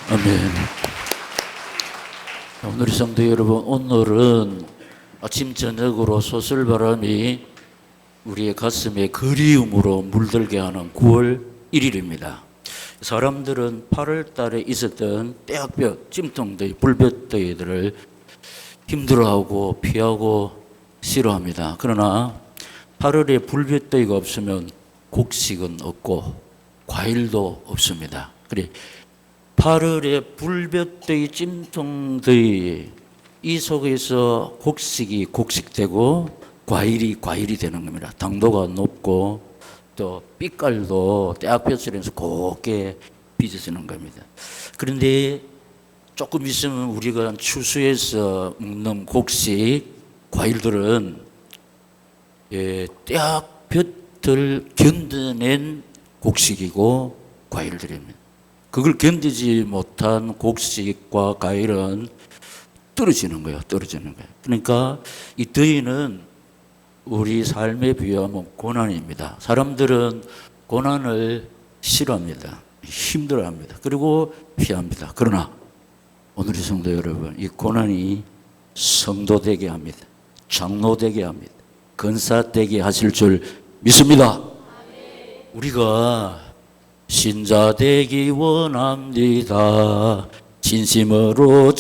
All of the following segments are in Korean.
아멘. 오늘 성도 여러분, 오늘은 아침 저녁으로 소설바람이 우리의 가슴에 그리움으로 물들게 하는 9월 1일입니다. 사람들은 8월 달에 있었던 떼약볕, 찜통더위, 불볕더위들을 힘들어하고 피하고 싫어합니다. 그러나 8월에 불볕더위가 없으면 곡식은 없고 과일도 없습니다. 그래 8월에 불볕더위, 찜통더위 이 속에서 곡식이 곡식되고 과일이 되는 겁니다. 당도가 높고 또 빛깔도 떼약볕이라면서 곱게 빚어지는 겁니다. 그런데 조금 있으면 우리가 추수해서 먹는 곡식, 과일들은 떼약볕을 견뎌낸 곡식이고 과일들입니다. 그걸 견디지 못한 곡식과 과일은 떨어지는 거예요. 그러니까 이 더위는 우리 삶에 비하면 고난입니다. 사람들은 고난을 싫어합니다. 힘들어합니다. 그리고 피합니다. 그러나 오늘의 성도 여러분, 이 고난이 성도 되게 합니다. 장로 되게 합니다. 권사 되게 하실 줄 믿습니다. 우리가 신자 되기 원합니다. 진심으로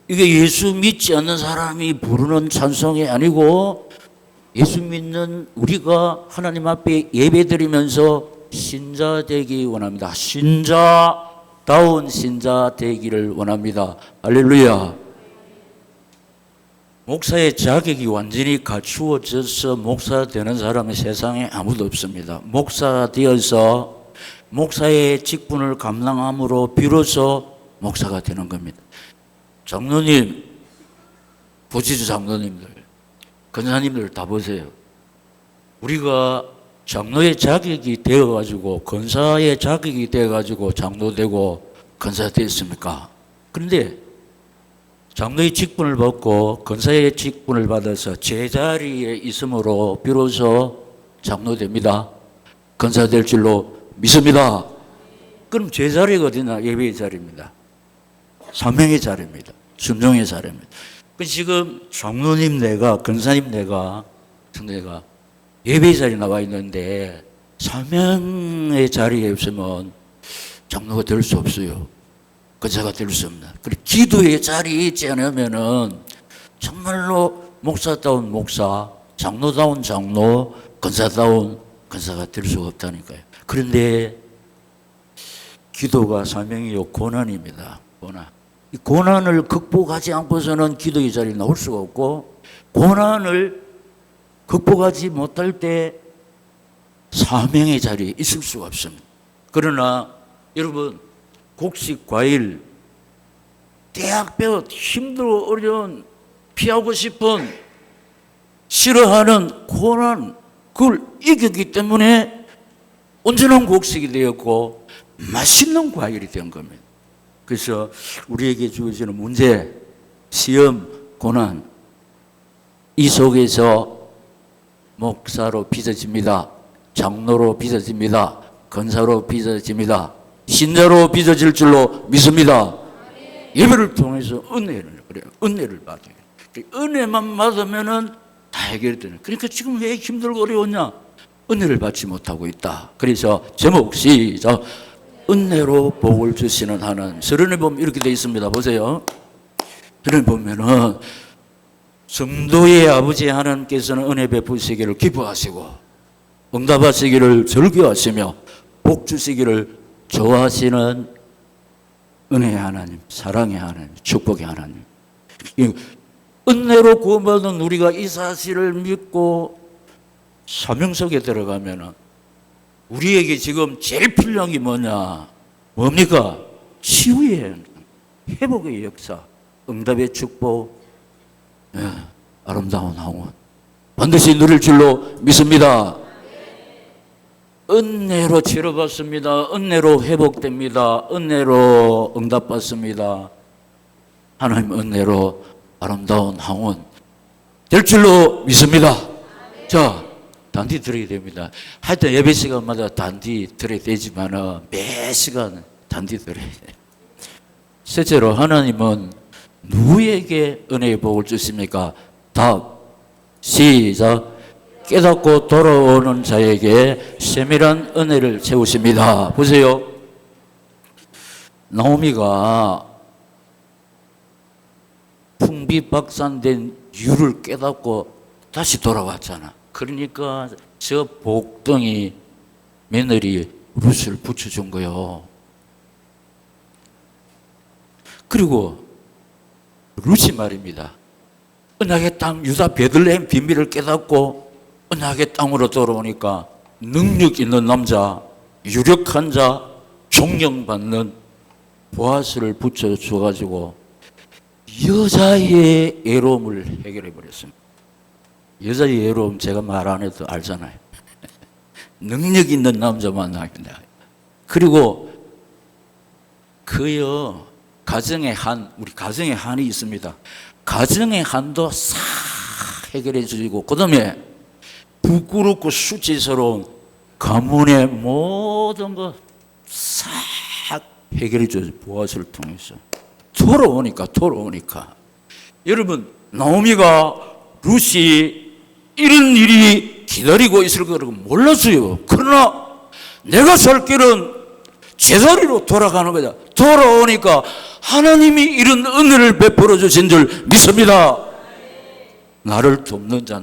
이게 예수 믿지 않는 사람이 부르는 찬송이 아니고 예수 믿는 우리가 하나님 앞에 예배드리면서 신자 되기 원합니다. 신자다운 신자 되기를 원합니다. 할렐루야. 목사의 자격이 완전히 갖추어져서 목사 되는 사람은 세상에 아무도 없습니다. 목사 되어서 목사의 직분을 감당함으로 비로소 목사가 되는 겁니다. 장로님, 부지주 장로님들, 권사님들 다 보세요. 우리가 장로의 자격이 되어가지고 권사의 자격이 되어가지고 장로되고 권사 됐습니까? 그런데 장로의 직분을 받고 권사의 직분을 받아서 제자리에 있음으로 비로소 장로됩니다. 권사 될 줄로 믿습니다. 그럼 제자리가 어디나? 예배의 자리입니다. 사명의 자리입니다. 순종의 자리입니다. 지금 장로님 내가, 권사님 내가 예배의 자리에 나와 있는데 사명의 자리에 없으면 장로가 될 수 없어요. 권사가 될 수 없나. 그리고 기도의 자리에 있지 않으면은 정말로 목사다운 목사, 장로다운 장로, 권사다운 권사가 될 수가 없다니까요. 그런데 기도가 사명이요 고난입니다. 이 고난을 극복하지 않고서는 기도의 자리에 나올 수가 없고, 고난을 극복하지 못할 때 사명의 자리에 있을 수가 없습니다. 그러나 여러분, 곡식, 과일, 떼약볕, 힘들고 어려운, 피하고 싶은, 싫어하는 고난, 그걸 이겼기 때문에 온전한 곡식이 되었고 맛있는 과일이 된 겁니다. 그래서 우리에게 주어지는 문제, 시험, 고난, 이 속에서 목사로 빚어집니다. 장로로 빚어집니다. 권사로 빚어집니다. 신자로 빚어질 줄로 믿습니다. 예배를 통해서 은혜를 받아요. 은혜만 받으면은 다 해결되는. 그러니까 지금 왜 힘들고 어려웠냐? 은혜를 받지 못하고 있다. 그래서 제목 시작. 은혜로 복을 주시는 하나님. 서론에 보면 이렇게 되어 있습니다. 보세요. 서론에 보면은 성도의 아버지 하나님께서는 은혜 베푸시기를 기뻐하시고 응답하시기를 즐겨하시며 복 주시기를 좋아하시는 은혜의 하나님, 사랑의 하나님, 축복의 하나님. 은혜로 구원받은 우리가 이 사실을 믿고 사명 속에 들어가면은 우리에게 지금 제일 필요한 게 뭐냐? 뭡니까? 치유의 회복의 역사, 응답의 축복, 아름다운 항원 반드시 누릴 줄로 믿습니다. 은혜로 치료받습니다. 은혜로 회복됩니다. 은혜로 응답받습니다. 하나님 은혜로 아름다운 항원 될 줄로 믿습니다. 자, 단디 들어야 됩니다. 하여튼 예배 시간마다 단디 들어야 되지만은 매 시간 단디 들어야 돼요. 실제로 하나님은 누구에게 은혜의 복을 주십니까? 답. 시작. 깨닫고 돌아오는 자에게 세밀한 은혜를 채우십니다. 보세요. 나오미가 풍비박산된 이유를 깨닫고 다시 돌아왔잖아. 그러니까 저 복덩이 며느리 룻을 붙여준 거요. 그리고 룻이 말입니다. 언약의 땅 유다 베들레헴 비밀을 깨닫고 언약의 땅으로 돌아오니까 능력 있는 남자, 유력한 자, 존경받는 보아스를 붙여줘가지고 여자의 애로움을 해결해 버렸습니다. 여자의 애로움 제가 말 안 해도 알잖아요. 능력 있는 남자 만납니다. 그리고 그요 우리 가정의 한이 있습니다. 가정의 한도 싹 해결해 주시고, 그 다음에 부끄럽고 수치스러운 가문의 모든 거 싹 해결해 주죠. 보아스를 통해서. 돌아오니까. 여러분, 나오미가 룻이 이런 일이 기다리고 있을 거라고 몰랐어요. 그러나 내가 살 길은 제자리로 돌아가는 거다. 돌아오니까 하나님이 이런 은혜를 베풀어 주신 줄 믿습니다. 나를 돕는 자.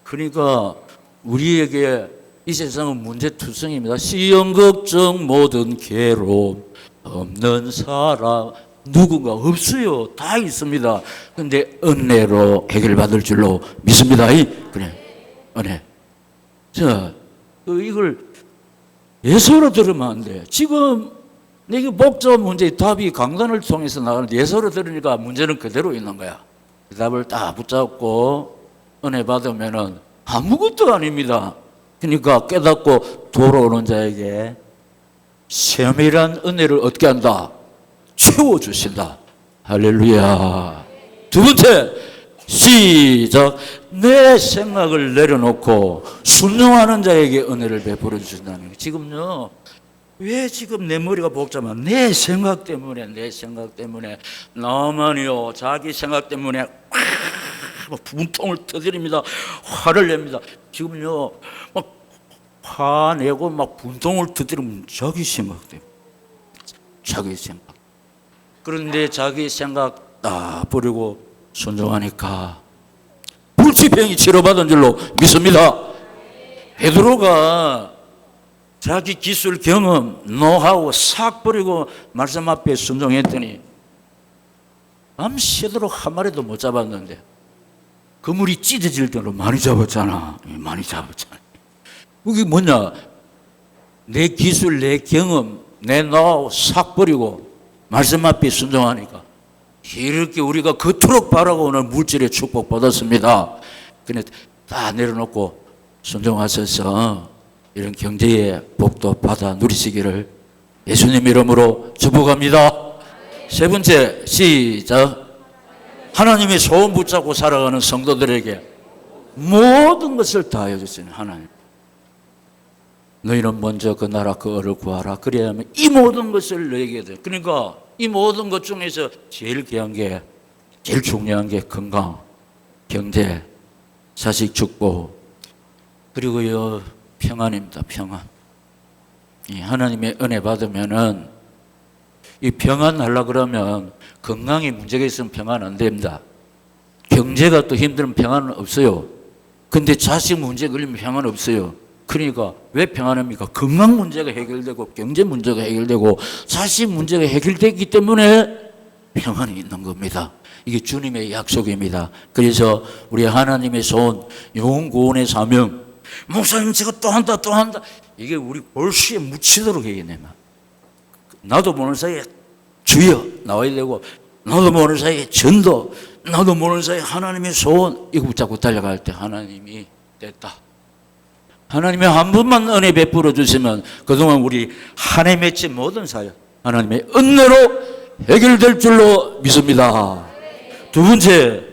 그러니까 우리에게 이 세상은 문제투성입니다. 시험, 걱정, 모든 괴로움 없는 사람 누군가 없어요. 다 있습니다. 그런데 은혜로 해결받을 줄로 믿습니다. 그래, 은혜. 자, 이걸 예서로 들으면 안 돼. 지금 내게 복잡한 문제의 답이 강단을 통해서 나가는데 예서로 들으니까 문제는 그대로 있는 거야. 그 답을 딱 붙잡고 은혜 받으면은 아무것도 아닙니다. 그러니까 깨닫고 돌아오는 자에게 세밀한 은혜를 얻게 한다. 채워주신다. 할렐루야. 두 번째, 시작. 내 생각을 내려놓고 순종하는 자에게 은혜를 베풀어 주신다는 거예요. 지금요, 왜 지금 내 머리가 복잡한? 내 생각 때문에 나만이요, 자기 생각 때문에 막 분통을 터뜨립니다. 화를 냅니다. 지금요, 막 화내고 막 분통을 터뜨리면 자기 생각 때문에. 자기 생각. 그런데 자기 생각 다 버리고 순종하니까 불치병이 치료받은 줄로 믿습니다. 베드로가 자기 기술, 경험, 노하우 싹 버리고 말씀 앞에 순종했더니 밤새도록 한 마리도 못 잡았는데 그물이 찢어질 정도로 많이 잡았잖아. 그게 뭐냐? 내 기술, 내 경험, 내 노하우 싹 버리고 말씀 앞에 순종하니까 이렇게 우리가 그토록 바라고 오는 물질의 축복 받았습니다. 근데 다 내려놓고 순종하셔서 이런 경제의 복도 받아 누리시기를 예수님 이름으로 축복합니다. 세 번째, 시작. 하나님의 소원 붙잡고 살아가는 성도들에게 모든 것을 다 해주시는 하나님. 너희는 먼저 그 나라 그 을을 구하라. 그래야 하면 이 모든 것을 너에게 돼. 그러니까 이 모든 것 중에서 제일 중요한 게 건강, 경제, 자식 축복, 그리고요 평안입니다. 평안. 이 하나님의 은혜 받으면은 이 평안 하려고 그러면 건강에 문제가 있으면 평안 안 됩니다. 경제가 또 힘들면 평안은 없어요. 근데 자식 문제 걸리면 평안 없어요. 그러니까 왜 평안합니까? 건강 문제가 해결되고 경제 문제가 해결되고 자식 문제가 해결되기 때문에 평안이 있는 겁니다. 이게 주님의 약속입니다. 그래서 우리 하나님의 소원, 영혼 구원의 사명, 목사님 제가 또 한다 이게 우리 골수에 묻히도록 해야겠네. 나도 모르는 사이에 주여 나와야 되고, 나도 모르는 사이에 전도, 나도 모르는 사이에 하나님의 소원, 이거 붙잡고 달려갈 때 하나님이 됐다. 하나님이 한 번만 은혜 베풀어 주시면 그동안 우리 한 해 맺힌 모든 사역 하나님의 은혜로 해결될 줄로 믿습니다. 두 번째,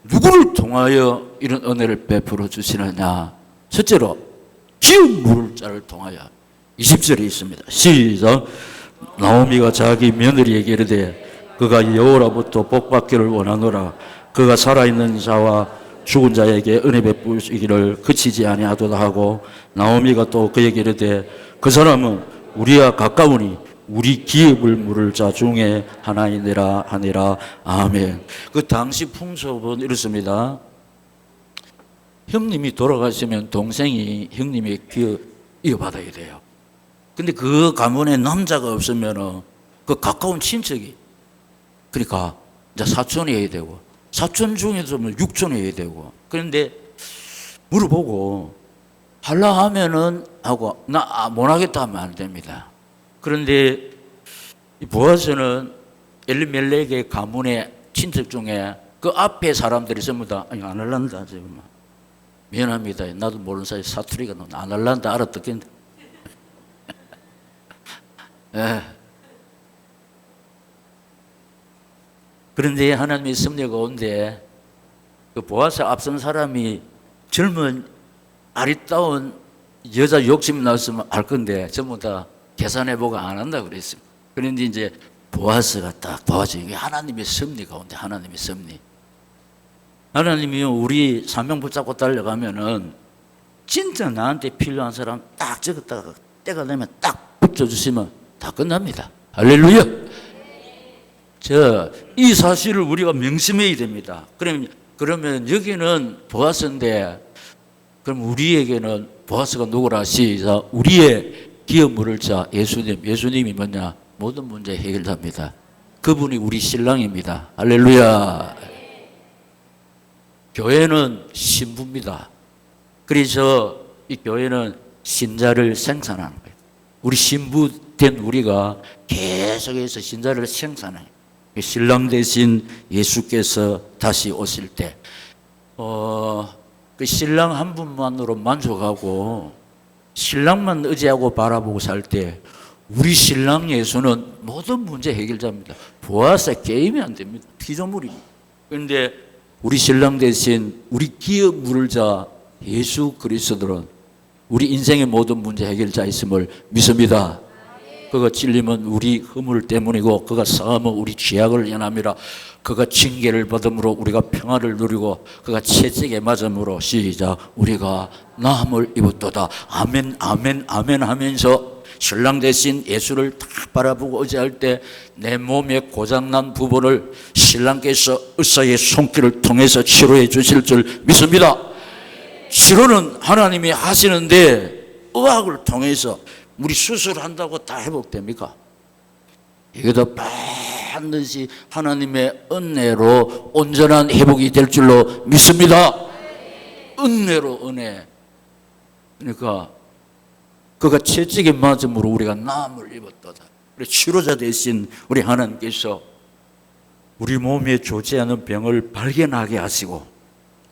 누구를 통하여 이런 은혜를 베풀어 주시느냐? 첫째로 기업 물을 자를 통하여 20절에 있습니다. 시작. 나오미가 자기 며느리에게 이르되 그가 여호와로부터 복받기를 원하노라. 그가 살아있는 자와 죽은 자에게 은혜 베푸시기를 그치지 아니하도다 하고, 나오미가 또 그에게 이르되 그 사람은 우리와 가까우니 우리 기업을 물을 자 중에 하나이니라 하니라. 아멘. 그 당시 풍습은 이렇습니다. 형님이 돌아가시면 동생이 형님의 기업 이어받아야 돼요. 근데 그 가문에 남자가 없으면 그 가까운 친척이, 그러니까 이제 사촌이 해야 되고, 사촌 중에서 육촌이 해야 되고. 그런데 물어보고 할라 하면은 하고 나 못 하겠다 하면 안 됩니다. 그런데 이 보아스는 엘리멜렉의 가문의 친척 중에 그 앞에 사람들이 전부 다 아니 안 할란다 지금 미안합니다. 나도 모르는 사이 사투리가 너무 안 할란다 알아듣겠는데. 그런데 하나님의 섭리가 온데 그 보아스 앞선 사람이 젊은 아리따운 여자 욕심이 났으면 알 건데 전부 다 계산해보고 안 한다 그랬습니다. 그런데 이제 보아스가 딱 도와줘. 이게 하나님의 섭리가 온데, 하나님의 섭리. 하나님이 우리 사명 붙잡고 달려가면은 진짜 나한테 필요한 사람 딱 적었다가 때가 되면 딱 붙여주시면 다 끝납니다. 할렐루야. 이 사실을 우리가 명심해야 됩니다. 그러면 여기는 보아스인데, 그럼 우리에게는 보아스가 누구라? 시작. 우리의 기업 물을 자 예수님. 예수님이 뭐냐? 모든 문제 해결합니다. 그분이 우리 신랑입니다. 할렐루야. 교회는 신부입니다. 그래서 이 교회는 신자를 생산하는 거예요. 우리 신부 된 우리가 계속해서 신자를 생산해요. 신랑 대신 예수께서 다시 오실 때, 그 신랑 한 분만으로 만족하고 신랑만 의지하고 바라보고 살 때 우리 신랑 예수는 모든 문제 해결자입니다. 보아서 게임이 안 됩니다. 피조물입니다. 그런데 우리 신랑 대신 우리 기업 물을 자 예수 그리스도는 우리 인생의 모든 문제 해결자 있음을 믿습니다. 그가 찔림은 우리 허물 때문이고 그가 싸움은 우리 죄악을 연함이라. 그가 징계를 받음으로 우리가 평화를 누리고 그가 채찍에 맞음으로 시작 우리가 나음을 입었도다. 아멘 아멘 아멘 하면서 신랑 대신 예수를 딱 바라보고 의지할 때 내 몸에 고장난 부분을 신랑께서 의사의 손길을 통해서 치료해 주실 줄 믿습니다. 치료는 하나님이 하시는데 의학을 통해서 우리 수술한다고 다 회복됩니까? 이것도 반드시 하나님의 은혜로 온전한 회복이 될 줄로 믿습니다. 은혜로 은혜. 그러니까 그가 채찍에 맞음으로 우리가 나음을 입었도다. 우리 치료자 대신 우리 하나님께서 우리 몸에 좋지 않은 병을 발견하게 하시고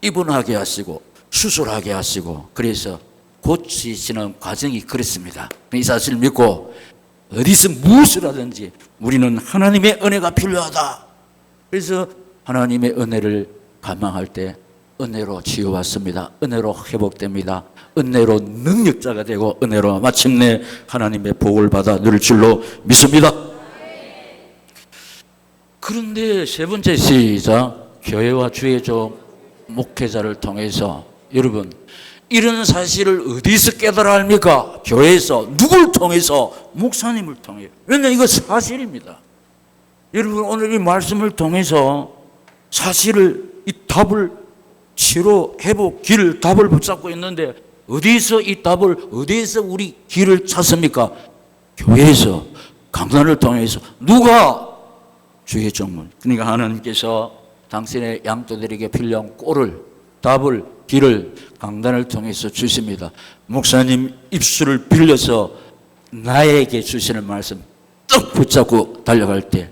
입원하게 하시고 수술하게 하시고 그래서 고치시는 과정이 그렇습니다. 이 사실을 믿고 어디서 무엇을 하든지 우리는 하나님의 은혜가 필요하다. 그래서 하나님의 은혜를 갈망할 때 은혜로 치유받습니다. 은혜로 회복됩니다. 은혜로 능력자가 되고 은혜로 마침내 하나님의 복을 받아 누릴 줄로 믿습니다. 그런데 세 번째 시작. 교회와 주의 종 목회자를 통해서 여러분 이런 사실을 어디서 깨달아 합니까? 교회에서. 누굴 통해서? 목사님을 통해요. 왜냐하면 이거 사실입니다. 여러분 오늘 이 말씀을 통해서 사실을 이 답을 치료 회복 길 답을 붙잡고 있는데 어디서 이 답을 어디서 우리 길을 찾습니까? 교회에서 강단을 통해서. 누가? 주의 종문. 그러니까 하나님께서 당신의 양떼들에게 필요한 꼴을 답을 길을 강단을 통해서 주십니다. 목사님 입술을 빌려서 나에게 주시는 말씀 딱 붙잡고 달려갈 때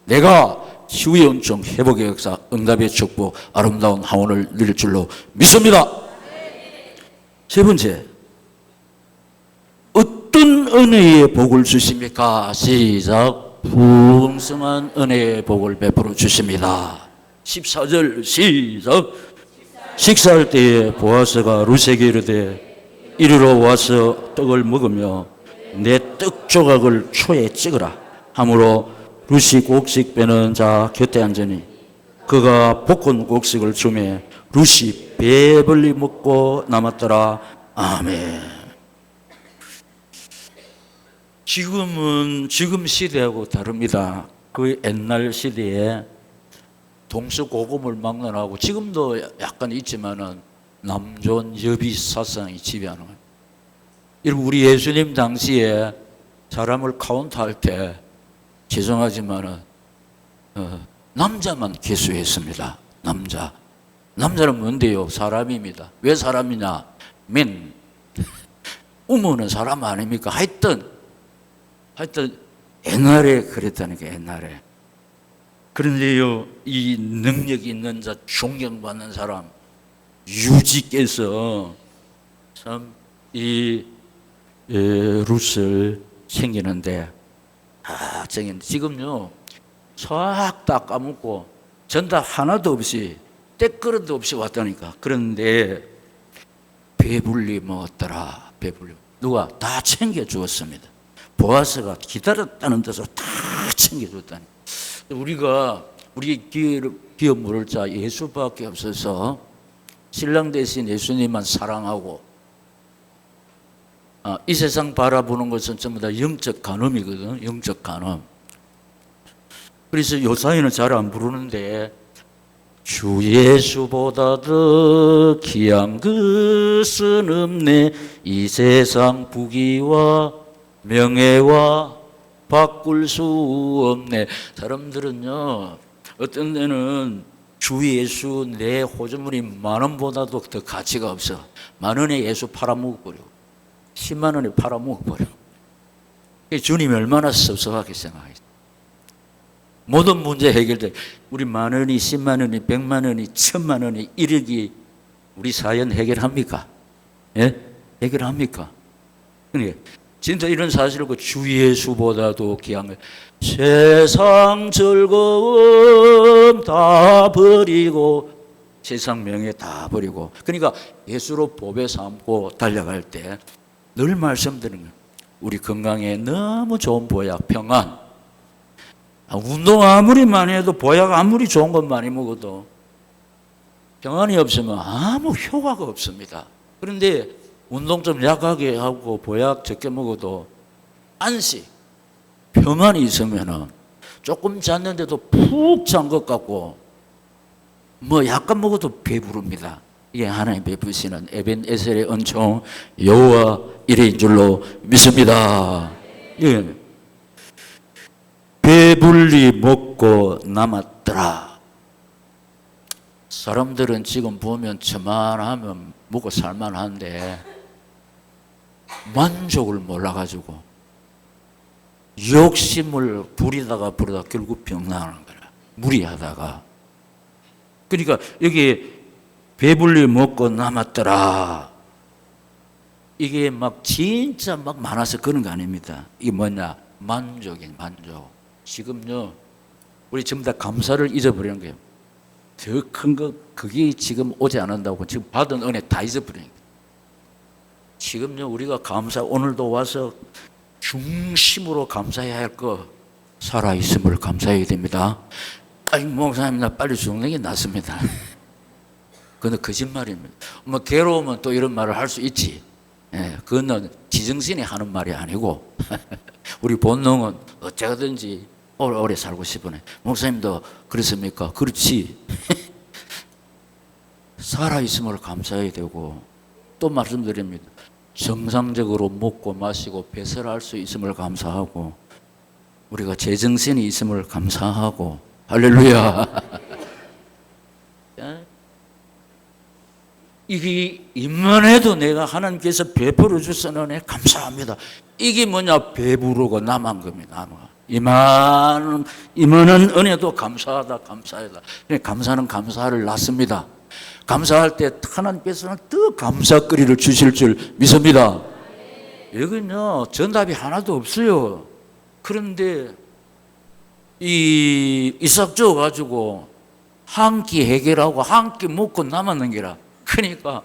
내가 치유의 은총, 회복의 역사, 응답의 축복, 아름다운 하원을 누릴 줄로 믿습니다. 세 번째, 어떤 은혜의 복을 주십니까? 시작. 풍성한 은혜의 복을 베풀어 주십니다. 14절 시작. 식사할 때에 보아스가 룻에게 이르되 이리로 와서 떡을 먹으며 내 떡 조각을 초에 찍으라 하므로 룻이 곡식 빼는 자 곁에 앉으니 그가 볶은 곡식을 주매 룻이 배불리 먹고 남았더라. 아멘. 지금 시대하고 다릅니다. 그 옛날 시대에 동서고금을 막론하고 지금도 약간 있지만은 남존 여비 사상이 지배하는 거예요. 여러분, 우리 예수님 당시에 사람을 카운트할 때 죄송하지만은 남자만 계수했습니다. 남자는 뭔데요? 사람입니다. 왜 사람이냐? 맨 우모는 사람 아닙니까? 하여튼 옛날에 그랬다는 게 옛날에. 그런데요, 이 능력 있는 자, 존경받는 사람 유지께서 참 이 룻을 챙기는데 지금요 싹 다 까먹고 전답 하나도 없이 때그릇도 없이 왔다니까. 그런데 배불리 먹었더라. 배불리. 누가? 다 챙겨주었습니다. 보아스가 기다렸다는 데서 다 챙겨줬다니. 우리 기업 물을 자 예수밖에 없어서 신랑 대신 예수님만 사랑하고 이 세상 바라보는 것은 전부 다 영적 간음이거든. 영적 간음. 그래서 요사이는 잘 안 부르는데 주 예수보다 더 귀한 것은 없네. 이 세상 부귀와 명예와 바꿀 수 없네. 사람들은요 어떤 데는 주 예수 내 호주머니 10,000원보다도 더 가치가 없어. 10,000원에 예수 팔아먹어버려. 10만 원에 팔아먹어버려. 주님이 얼마나 섭섭하게 생각하겠어요. 모든 문제 해결돼. 우리 10,000원이 10만 원이 100만 원이 1,000만 원이 1억이 우리 사연 해결합니까? 예? 해결합니까? 그러니까 진짜 이런 사실을 주 예수보다도 귀한 거예요. 세상 즐거움 다 버리고 세상 명예 다 버리고 그러니까 예수로 보배 삼고 달려갈 때 늘 말씀드리는 거예요. 우리 건강에 너무 좋은 보약 평안. 운동 아무리 많이 해도 보약 아무리 좋은 것 많이 먹어도 평안이 없으면 아무 효과가 없습니다. 그런데 운동 좀 약하게 하고 보약 적게 먹어도 안식, 평안이 있으면은 조금 잤는데도 푹 잔 것 같고 뭐 약간 먹어도 배부릅니다. 이게 하나님 베푸시는 에벤에셀의 은총 여호와 이레인 줄로 믿습니다. 예. 배불리 먹고 남았더라. 사람들은 지금 보면 저만하면 먹고 살만한데 만족을 몰라가지고 욕심을 부리다가 결국 병나는 거야. 무리하다가. 그러니까 여기 배불리 먹고 남았더라. 이게 막 진짜 막 많아서 그런 거 아닙니다. 이게 뭐냐? 만족인 만족. 지금요 우리 전부 다 감사를 잊어버리는 거예요. 더 큰 거 그게 지금 오지 않는다고 지금 받은 은혜 다 잊어버리는 거예요. 지금요 우리가 오늘도 와서 중심으로 감사해야 할 거 살아있음을 감사해야 됩니다. 아이 목사님 나 빨리 죽는 게 낫습니다. 그건 거짓말입니다. 뭐 괴로우면 또 이런 말을 할 수 있지. 예, 그거는 지정신이 하는 말이 아니고 우리 본능은 어쩌든지 오래 살고 싶으네. 목사님도 그렇습니까? 그렇지. 살아있음을 감사해야 되고 또 말씀드립니다. 정상적으로 먹고 마시고 배설할 수 있음을 감사하고 우리가 제정신이 있음을 감사하고 할렐루야. 이게 입만 해도 내가 하나님께서 베풀어 주신 은혜 감사합니다. 이게 뭐냐? 배부르고 남은 겁니다. 이만한 은혜도 감사하다. 감사는 감사를 낳습니다. 감사할 때 하나님께서는 더 감사거리를 주실 줄 믿습니다. 여기는요 정답이 하나도 없어요. 그런데 이삭 줘 가지고 한 끼 해결하고 한 끼 먹고 남았는 게라 그러니까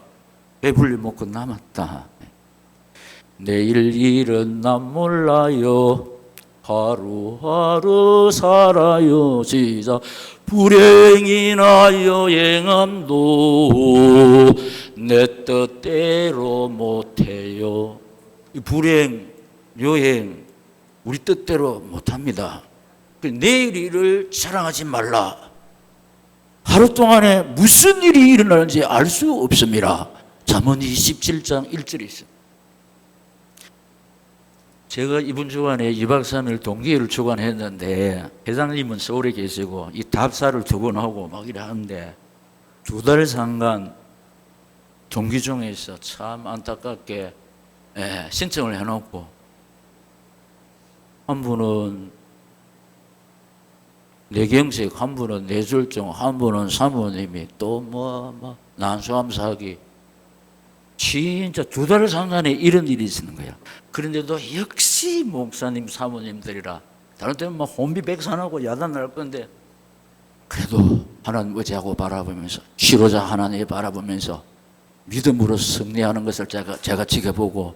배불리 먹고 남았다. 내일 일은 난 몰라요. 하루하루 살아요. 시작. 불행이나 여행함도 내 뜻대로 못해요. 이 불행, 여행 우리 뜻대로 못합니다. 내일 일을 자랑하지 말라. 하루 동안에 무슨 일이 일어나는지 알 수 없습니다. 잠언 27장 1절에 있습니다. 제가 이번 주간에 2박 3일 동기회를 주관했는데 회장님은 서울에 계시고 이 답사를 2번 하고 막 이래 하는데 2달 상간 동기 중에서 참 안타깝게 신청을 해놓고 한 분은 뇌경색, 한 분은 뇌졸중, 한 분은 사모님이 또 난소암 사기 진짜 2달 상간에 이런 일이 있는 거야. 그런데도 역시 목사님 사모님들이라 다른 때는 막 혼비백산하고 야단 날 건데 그래도 하나님 의지하고 바라보면서 치료자 하나님 바라보면서 믿음으로 승리하는 것을 제가 지켜보고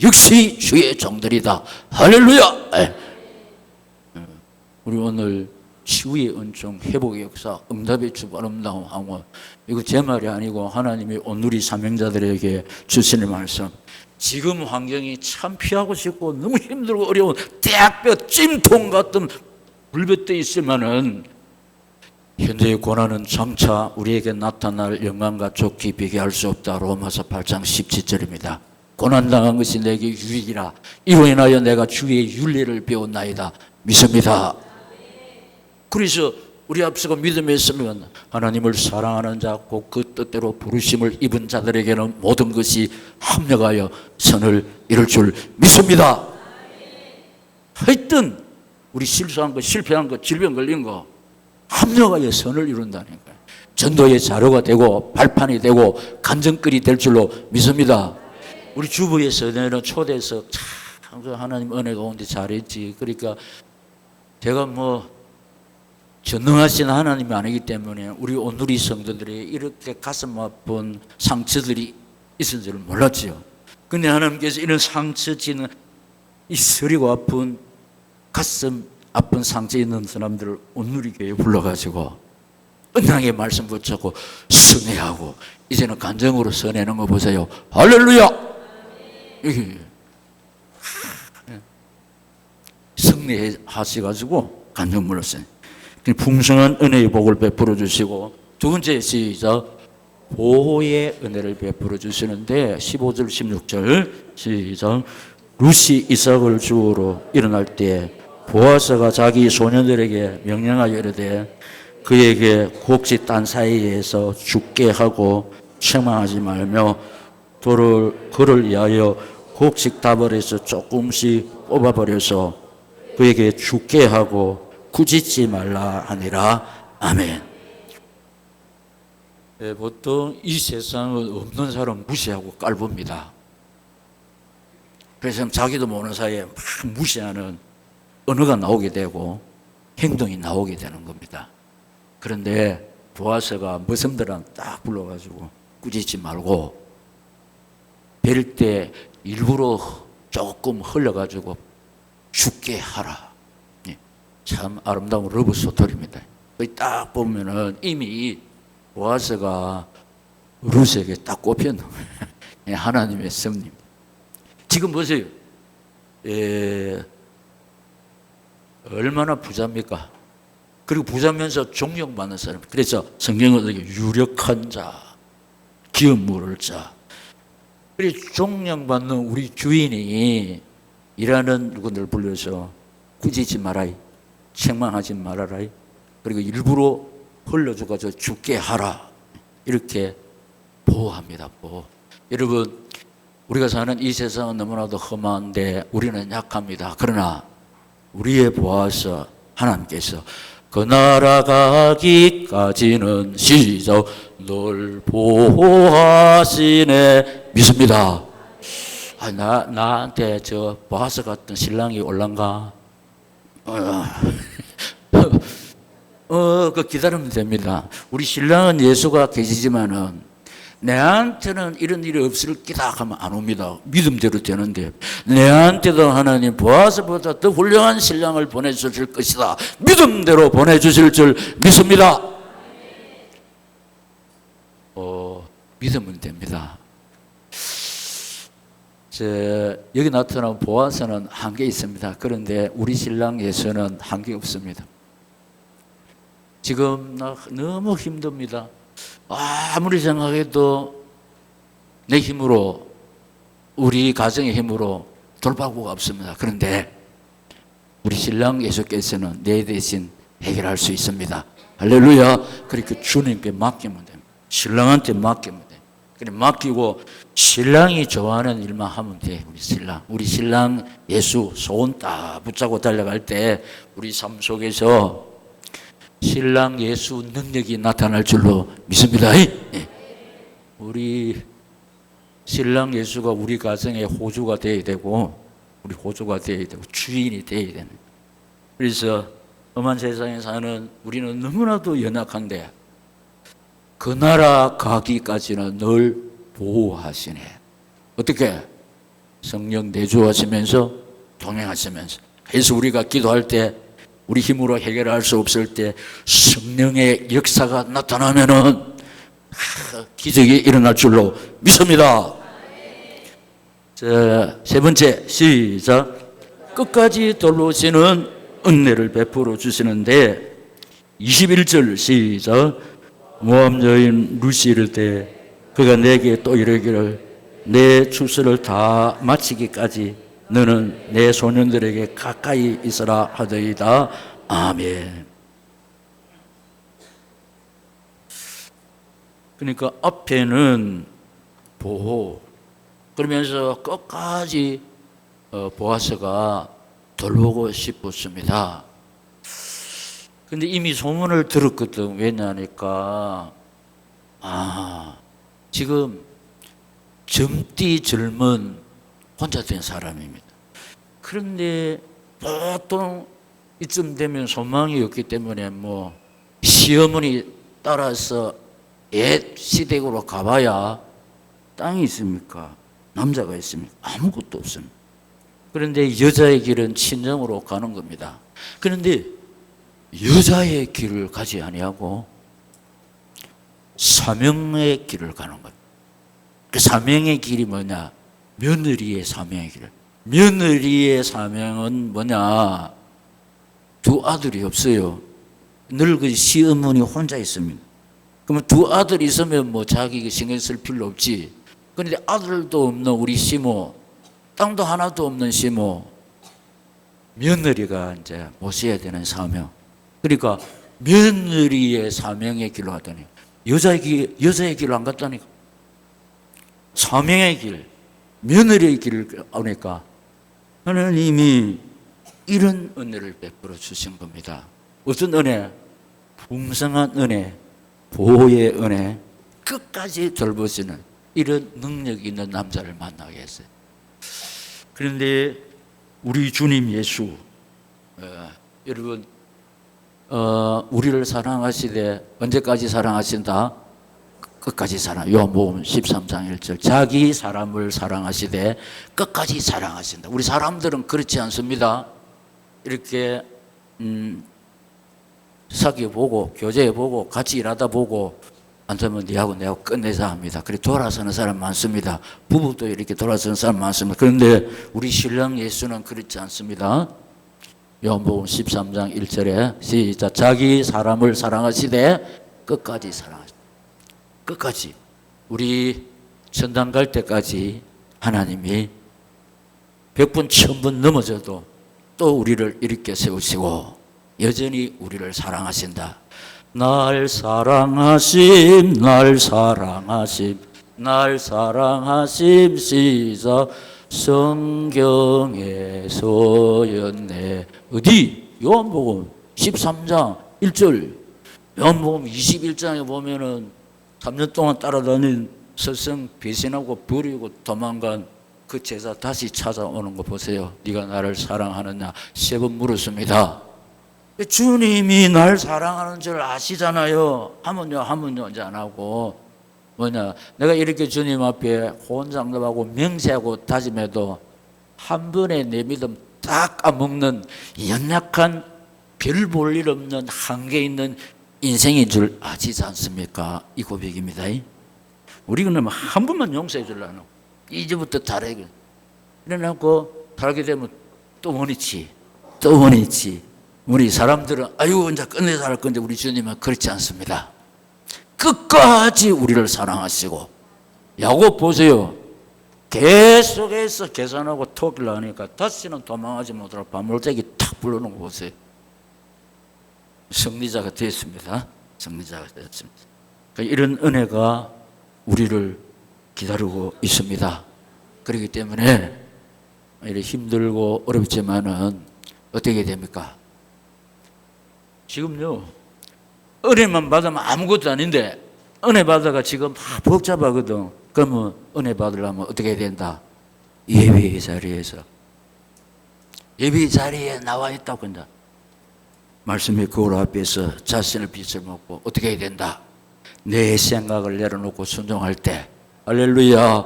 역시 주의 종들이다. 할렐루야. 우리 오늘 치유의 은총, 회복의 역사, 응답의 주, 아름다운 항원, 이거 제 말이 아니고 하나님이 온누리 사명자들에게 주시는 말씀. 지금 환경이 참 피하고 싶고 너무 힘들고 어려운 대학뼈 찜통 같은 불볕에 있으면은 현재의 고난은 장차 우리에게 나타날 영광과 좋게 비교할 수 없다. 로마서 8장 17절입니다. 고난당한 것이 내게 유익이라. 이로 인하여 내가 주의 윤리를 배웠나이다. 믿습니다. 그래서 우리 앞서가 믿음에 있으면 하나님을 사랑하는 자, 곧 그 뜻대로 부르심을 입은 자들에게는 모든 것이 합력하여 선을 이룰 줄 믿습니다. 하여튼 우리 실수한 거, 실패한 거, 질병 걸린 거 합력하여 선을 이룬다는 거예요. 전도의 자료가 되고 발판이 되고 간증거리 될 줄로 믿습니다. 우리 주부의 선회는 초대해서 참 하나님 은혜 가운데 잘했지. 그러니까 제가 전능하신 하나님이 아니기 때문에 우리 온누리 성도들이 이렇게 가슴 아픈 상처들이 있은 줄 몰랐죠. 근데 하나님께서 이런 상처 지는 이 서리고 아픈 가슴 아픈 상처 있는 사람들을 온누리 교회에 불러가지고 은혜의 말씀 붙잡고 승리하고 이제는 간증으로 써내는 거 보세요. 할렐루야. 승리하셔가지고 간증물로 써요. 풍성한 은혜의 복을 베풀어 주시고 두 번째 시작 보호의 은혜를 베풀어 주시는데 15절 16절 시작 루시 이삭을 주우러 일어날 때 보아스가 자기 소년들에게 명령하여 이르되 그에게 곡식 딴 사이에서 죽게 하고 책망하지 말며 그를 위하여 곡식 다벌에서 조금씩 뽑아버려서 그에게 죽게 하고 꾸짖지 말라 하니라. 아멘. 보통 이 세상은 없는 사람 무시하고 깔봅니다. 그래서 자기도 모르는 사이에 막 무시하는 언어가 나오게 되고 행동이 나오게 되는 겁니다. 그런데 보아스가 머슴들은 딱 불러가지고 꾸짖지 말고 뵐 때 일부러 조금 흘려가지고 죽게 하라. 참 아름다운 러브 스토리입니다. 딱 보면은 이미 보아스가 룻에게 딱 꼽혔는 거예요. 하나님의 섭리. 지금 보세요. 얼마나 부자입니까? 그리고 부자면서 존경받는 사람. 그래서 성경은 유력한 자, 기업 물을 자. 그래서 존경받는 우리 주인이 일하는 누구들 불러서 꾸짖지 말아요. 책망하지 말아라. 그리고 일부러 흘려줘가지고 죽게 하라. 이렇게 보호합니다. 보호. 여러분, 우리가 사는 이 세상은 너무나도 험한데 우리는 약합니다. 그러나 우리의 보아서 하나님께서 그 나라 가기까지는 시작 널 보호하시네. 믿습니다. 나한테 저 보아서 같은 신랑이 올란가? 그 기다리면 됩니다. 우리 신랑은 예수가 계시지만은 내한테는 이런 일이 없을 기다 하면 안 옵니다. 믿음대로 되는데 내한테도 하나님 보아스보다 더 훌륭한 신랑을 보내주실 것이다. 믿음대로 보내주실 줄 믿습니다. 믿으면 됩니다. 여기 나타난 보아스는 한계 있습니다. 그런데 우리 신랑 예수는 한계 없습니다. 지금 나 너무 힘듭니다. 아무리 생각해도 내 힘으로, 우리 가정의 힘으로 돌파구가 없습니다. 그런데 우리 신랑 예수께서는 내 대신 해결할 수 있습니다. 할렐루야. 그렇게 주님께 맡기면 됩니다. 신랑한테 맡기면 돼요. 그래 맡기고 신랑이 좋아하는 일만 하면 돼. 우리 신랑 예수 손 딱 붙잡고 달려갈 때 우리 삶 속에서 신랑 예수 능력이 나타날 줄로 믿습니다. 우리 신랑 예수가 우리 가정의 호주가 되어야 되고, 우리 호주가 되어야 되고 주인이 되어야 되는. 그래서 험한 세상에 사는 우리는 너무나도 연약한데 그 나라 가기까지는 늘 보호하시네. 어떻게? 성령 내주하시면서 동행하시면서. 그래서 우리가 기도할 때 우리 힘으로 해결할 수 없을 때 성령의 역사가 나타나면은 기적이 일어날 줄로 믿습니다. 자, 세 번째, 시작. 끝까지 돌보시는 은혜를 베풀어 주시는데 21절 시작. 모함 여인 루시를 때 그가 내게 또 이르기를 내 추수를 다 마치기까지 너는 내 소년들에게 가까이 있어라 하더이다. 아멘. 그러니까 앞에는 보호, 그러면서 끝까지 보아스가 돌보고 싶었습니다. 근데 이미 소문을 들었거든. 왜냐니까 지금 젊디 젊은 혼자 된 사람입니다. 그런데 보통 이쯤 되면 소망이 없기 때문에 뭐 시어머니 따라서 옛 시댁으로 가봐야 땅이 있습니까? 남자가 있습니까? 아무것도 없습니다. 그런데 여자의 길은 친정으로 가는 겁니다. 그런데 여자의 길을 가지 아니하고 사명의 길을 가는 겁니다. 그 사명의 길이 뭐냐? 며느리의 사명의 길. 며느리의 사명은 뭐냐? 두 아들이 없어요. 늙은 시어머니 혼자 있습니다. 그러면 두 아들이 있으면 뭐 자기가 신경 쓸 필요 없지. 그런데 아들도 없는 우리 시모, 땅도 하나도 없는 시모, 며느리가 이제 모셔야 되는 사명. 그러니까 며느리의 사명의 길로 하더니 여자의 길을 안 갔다니까. 사명의 길, 며느리의 길을 오니까 하나님이 이런 은혜를 베풀어 주신 겁니다. 어떤 은혜? 풍성한 은혜, 보호의 은혜, 끝까지 돌보시는 이런 능력 있는 남자를 만나게 했어요. 그런데 우리 주님 예수, 여러분, 우리를 사랑하시되 언제까지 사랑하신다? 끝까지 사랑. 요한복음 13장 1절. 자기 사람을 사랑하시되 끝까지 사랑하신다. 우리 사람들은 그렇지 않습니다. 이렇게 사귀어보고 교제해보고 같이 일하다 보고 안 되면 니하고 내하고 끝내자 합니다. 그래 돌아서는 사람 많습니다. 부부도 이렇게 돌아서는 사람 많습니다. 그런데 우리 신랑 예수는 그렇지 않습니다. 요한복음 13장 1절에 시작. 자기 사람을 사랑하시되 끝까지 사랑하시다. 끝까지. 우리 천당 갈 때까지 하나님이 100번 1000번 넘어져도 또 우리를 일으켜 세우시고 여전히 우리를 사랑하신다. 날 사랑하심, 날 사랑하심, 날 사랑하심. 시작. 성경에 서였네. 어디? 요한복음 13장 1절. 요한복음 21장에 보면은 3년 동안 따라다닌 스승 배신하고 버리고 도망간 그 제자 다시 찾아오는 거 보세요. 네가 나를 사랑하느냐 3번 물었습니다. 주님이 날 사랑하는 줄 아시잖아요. 하면요 이제 안 하고 뭐냐, 내가 이렇게 주님 앞에 호언장담하고 맹세하고 다짐해도 한 번에 내 믿음 다 까먹는 연약한 별 볼 일 없는 한계 있는 인생인 줄 아시지 않습니까? 이 고백입니다. 우리는 한 번만 용서해 주려는 이제부터 잘해. 이래놓고 살게 되면 또 원이치, 또 원이치. 우리 사람들은 아유 이제 끝내서 할 건데 우리 주님은 그렇지 않습니다. 끝까지 우리를 사랑하시고 야곱 보세요. 계속해서 계산하고 토기를 하니까 다시는 도망하지 못하고 밤물대기 탁 불러놓은 거 보세요. 승리자가 됐습니다. 승리자가 됐습니다. 그러니까 이런 은혜가 우리를 기다리고 있습니다. 그렇기 때문에 이렇게 힘들고 어렵지만은 어떻게 됩니까? 지금요 은혜만 받으면 아무것도 아닌데 은혜 받아가 지금 막 복잡하거든. 그러면 은혜 받으려면 어떻게 해야 된다? 예배의 자리에서 예배의 자리에 나와 있다고 한다. 말씀의 거울 앞에서 자신을 빛을 먹고 어떻게 해야 된다? 내 생각을 내려놓고 순종할 때 할렐루야.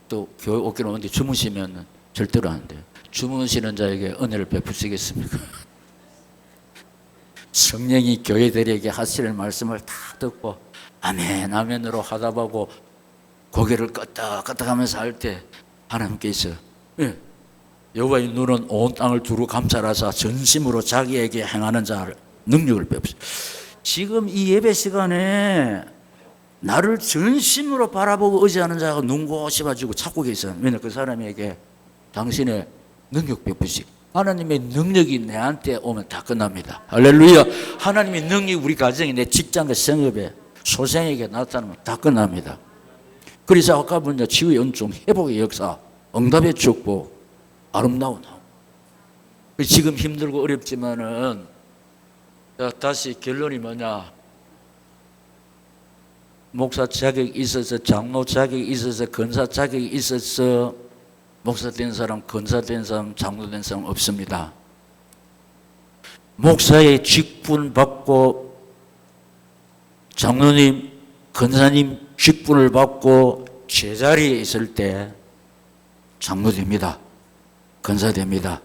또 교회 오긴 오는데 주무시면 절대로 안 돼요. 주무시는 자에게 은혜를 베푸시겠습니까? 성령이 교회들에게 하시는 말씀을 다 듣고 아멘 아멘으로 하다 보고 고개를 끄덕끄덕하면서 할 때 하나님께서 여호와의 눈은 온 땅을 두루 감찰하사 전심으로 자기에게 행하는 자를 능력을 베푸시오. 지금 이 예배 시간에 나를 전심으로 바라보고 의지하는 자가 눈곱이 가지고 찾고 계세요. 왜냐하면 그 사람에게 당신의 능력 베푸시고 하나님의 능력이 내한테 오면 다 끝납니다. 할렐루야. 하나님의 능력이 우리 가정에 내 직장과 생업에 소생에게 나타나면 다 끝납니다. 그래서 아까 보니까 치유의 은총, 회복의 역사, 응답의 축복, 아름다운 지금 힘들고 어렵지만은 다시 결론이 뭐냐? 목사 자격이 있어서 장로 자격이 있어서 권사 자격이 있어서 목사 된 사람, 권사 된 사람, 장로 된 사람 없습니다. 목사의 직분 받고 장로님, 권사님 직분을 받고 제자리에 있을 때 장로 됩니다. 권사 됩니다.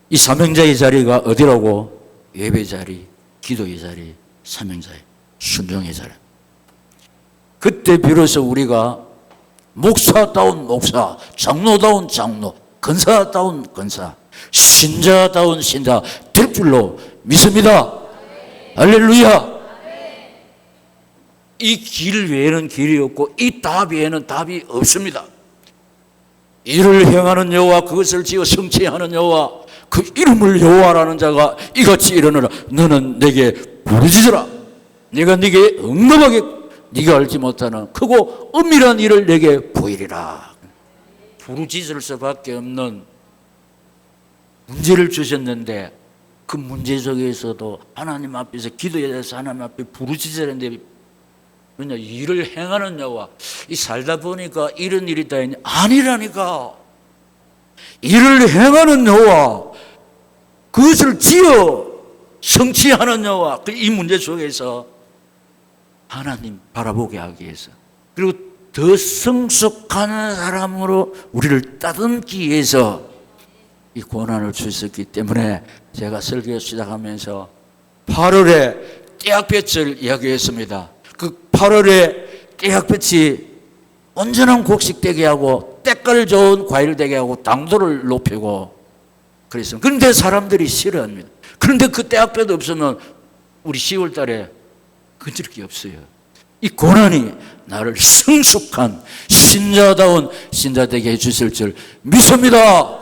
이 사명자의 자리가 어디라고? 예배 자리, 기도의 자리, 사명자의 순종의 자리. 그때 비로소 우리가 목사다운 목사, 장로다운 장로, 권사다운 권사, 신자다운 신자 될 줄로 믿습니다. 할렐루야. 이 길 외에는 길이 없고 이 답 외에는 답이 없습니다. 이를 행하는 여호와 그것을 지어 성취하는 여호와 그 이름을 여호와라는 자가 이같이 이르노라. 너는 내게 부르짖으라. 내가 네게 응답하게 네가 알지 못하는 크고 은밀한 일을 내게 보이리라. 부르짖을 수밖에 없는 문제를 주셨는데 그 문제 속에서도 하나님 앞에서 기도해야 돼서 하나님 앞에 부르짖으는데 왜냐 일을 행하는 여호와. 이 살다 보니까 이런 일이 다 있냐? 아니라니까. 일을 행하는 여호와 그것을 지어 성취하는 여호와. 이 문제 속에서 하나님 바라보게 하기 위해서 그리고 더 성숙한 사람으로 우리를 따듬기 위해서 이 고난을 주셨기 때문에 제가 설교 시작하면서 8월에 떼약볕을 이야기했습니다. 그 8월에 떼약볕이 온전한 곡식 되게 하고 때깔 좋은 과일 되게 하고 당도를 높이고 그랬습니다. 그런데 사람들이 싫어합니다. 그런데 그 떼약볕 없으면 우리 10월 달에 그칠 게 없어요. 이 고난이 나를 성숙한 신자다운 신자 되게 해주실 줄 믿습니다.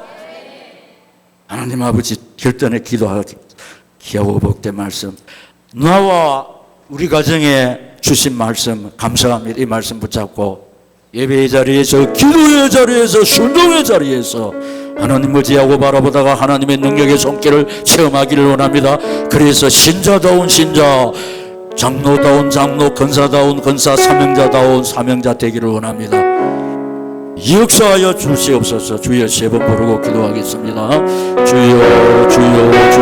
하나님 아버지 결단에 기도하기 귀하고 복된 말씀 나와 우리 가정에 주신 말씀 감사합니다. 이 말씀 붙잡고 예배의 자리에서 기도의 자리에서 순종의 자리에서 하나님을 지하고 바라보다가 하나님의 능력의 손길을 체험하기를 원합니다. 그래서 신자다운 신자 장로다운 장로, 권사다운 권사, 사명자다운 사명자 되기를 원합니다. 역사하여 주시옵소서. 주여 세 번 부르고 기도하겠습니다. 주여 주여 주여.